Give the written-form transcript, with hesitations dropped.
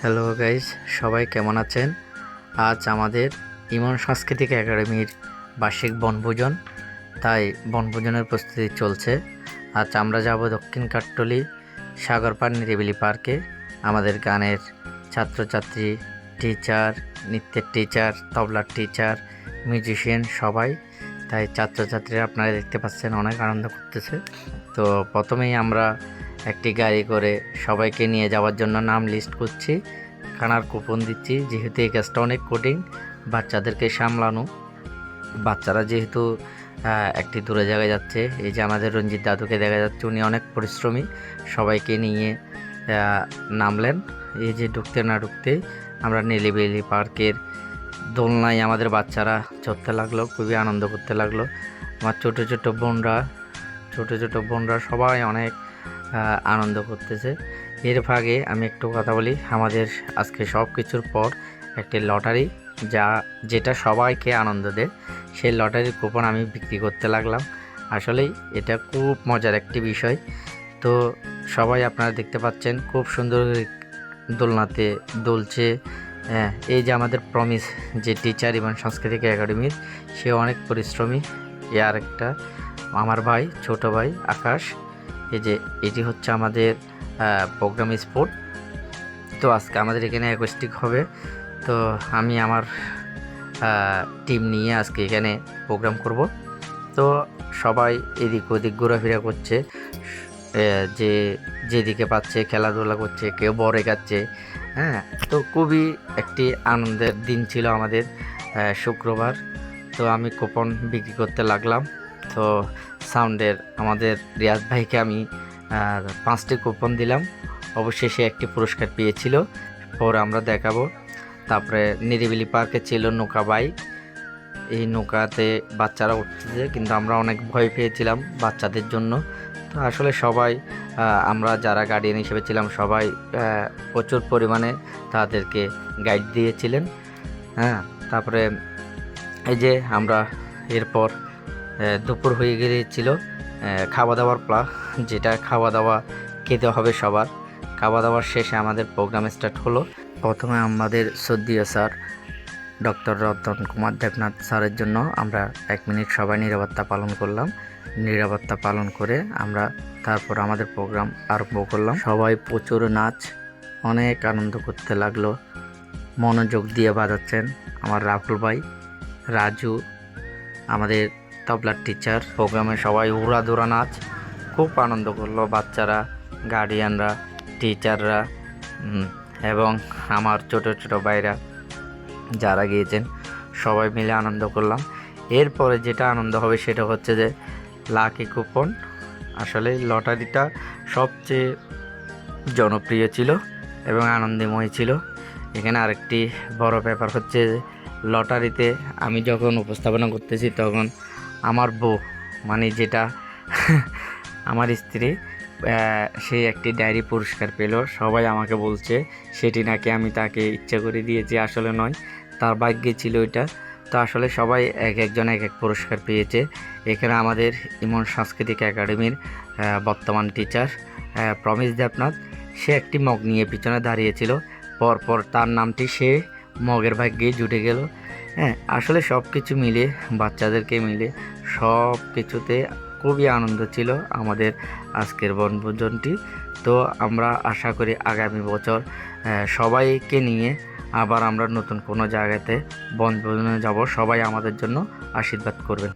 Hello guys, সবাই কেমন আছেন? আজ আমাদের ইমন সাংস্কৃতিক একাডেমির বার্ষিক বনভোজন, তাই বনভোজনের প্রস্তুতি চলছে। আজ আমরা যাব দক্ষিণ কাট্টলী সাগরপাড় নিরিবিলি পার্কে। আমাদের গানের ছাত্রছাত্রী, টিচার, নৃত্যের টিচার, তবলার টিচার, মিউজিশিয়ান সবাই। তাই ছাত্রছাত্রীরা আপনারা দেখতে পাচ্ছেন অনেক আনন্দ করতেছে। তো প্রথমেই আমরা একটি গাড়ি করে সবাইকে নিয়ে যাওয়ার জন্য নাম লিস্ট করছি, খানার কুপন দিচ্ছি। যেহেতু এই কাজটা অনেক কঠিন, বাচ্চাদেরকে সামলানো, বাচ্চারা যেহেতু একটি দূরে জায়গায় যাচ্ছে। এই যে আমাদের রঞ্জিত দাদুকে দেখা যাচ্ছে, উনি অনেক পরিশ্রমী, সবাইকে নিয়ে নামলেন। এই যে ঢুকতে না ঢুকতেই আমরা নিরিবিলি পার্কের দোলনায় আমাদের বাচ্চারা চড়তে লাগলো, খুবই আনন্দ করতে লাগলো। আমার ছোটো ছোটো বোনরা সবাই অনেক আনন্দ করতেছে। এর ভাগে আমি একটু কথা বলি, আমাদের আজকে সব কিছুর পর একটি লটারি, যেটা সবাইকে আনন্দ দেয়, সেই লটারির কুপন আমি বিক্রি করতে লাগলাম। আসলেই এটা খুব মজার একটি বিষয়। তো সবাই আপনারা দেখতে পাচ্ছেন খুব সুন্দর দোলনাতে দুলছে। এই যে আমাদের প্রমিস, যে টিচার এবং সাংস্কৃতিক একাডেমির, সে অনেক পরিশ্রমী। এ আরেকটা আমার ভাই, ছোট ভাই আকাশ। এই যে এটি হচ্ছে আমাদের প্রোগ্রাম স্পোর্ট। তো আজকে আমাদের এখানে অ্যাকোস্টিক হবে। তো আমি আমার টিম নিয়ে আজকে এখানে প্রোগ্রাম করব। তো সবাই এদিক ওদিক ঘোরাফেরা করছে, যে যেদিকে পাচ্ছে খেলাধুলা করছে, কেউ বরে গাচ্ছে। তো খুবই একটি আনন্দের দিন ছিল আমাদের শুক্রবার। তো আমি কুপন বিক্রি করতে লাগলাম। তো সাউন্ডের আমাদের রিয়াজ ভাইকে আমি 5টি কুপন দিলাম। অবশ্যই সে একটি পুরস্কার পেয়েছিল, পরে আমরা দেখাবো। তারপরে নিরিবিলি পার্কে ছিল নৌকা বাইক। এই নৌকাতে বাচ্চারা উঠতেছে, কিন্তু আমরা অনেক ভয় পেয়েছিলাম বাচ্চাদের জন্য। তো আসলে সবাই, আমরা যারা গার্ডিয়ান হিসেবে ছিলাম, সবাই প্রচুর পরিমাণে তাদেরকে গাইড দিয়েছিলেন। তারপরে এই যে আমরা এরপর দুপুর হয়ে গিয়েছিল, খাওয়া দাওয়ার যেটা খাওয়া দাওয়া খেতে হবে সবার। খাওয়া দাওয়ার শেষে আমাদের প্রোগ্রাম স্টার্ট হলো। প্রথমে আমাদের শ্রদ্ধেয় স্যার ডক্টর রতন কুমার দেবনাথ স্যারের জন্য আমরা 1 মিনিট সবাই নিরাপত্তা পালন করলাম। নিরাপত্তা পালন করে আমরা তারপর আমাদের প্রোগ্রাম আরম্ভ করলাম। সবাই প্রচুর নাচ, অনেক আনন্দ করতে লাগলো। মনোযোগ দিয়ে বাজাচ্ছেন আমার রাহুল ভাই, রাজু, আমাদের তবলার টিচার। প্রোগ্রামে সবাই উড়াধুরা নাচ, খুব আনন্দ করলো বাচ্চারা, গার্ডিয়ানরা, টিচাররা এবং আমার ছোট ছোট ভাইরা যারা গিয়েছেন, সবাই মিলে আনন্দ করলাম। এরপরে যেটা আনন্দ হবে সেটা হচ্ছে যে লাকি কুপন। আসলে লটারিটা সবচেয়ে জনপ্রিয় ছিল এবং আনন্দময় ছিল। এখানে আরেকটি বড় ব্যাপার হচ্ছে, লটারিতে আমি যখন উপস্থাপনা করতেছি, তখন আমার বউ, মানে যেটা আমার স্ত্রী, সে একটি ডায়েরি পুরস্কার পেল। সবাই আমাকে বলছে সেটি নাকি আমি তাকে ইচ্ছা করে দিয়েছি, আসলে নয়, তার ভাগ্যে ছিল এটা। তো আসলে সবাই একজন এক পুরস্কার পেয়েছে। এখানে আমাদের ইমন সাংস্কৃতিক একাডেমির বর্তমান টিচার প্রমিস দেবনাথ, সে একটি মগ নিয়ে পিছনে দাঁড়িয়েছিল। পরপর তার নামটি সে মগের ভাগ্যে জুটে গেল। আসলে সব কিছু মিলে, বাচ্চাদেরকে মিলে সব কিছুতে খুবই আনন্দ ছিল আমাদের আজকের বনভোজনটি। তো আমরা আশা করি আগামী বছর সবাইকে নিয়ে আবার আমরা নতুন কোনো জায়গাতে বনভোজনে যাব। সবাই আমাদের জন্য আশীর্বাদ করবেন।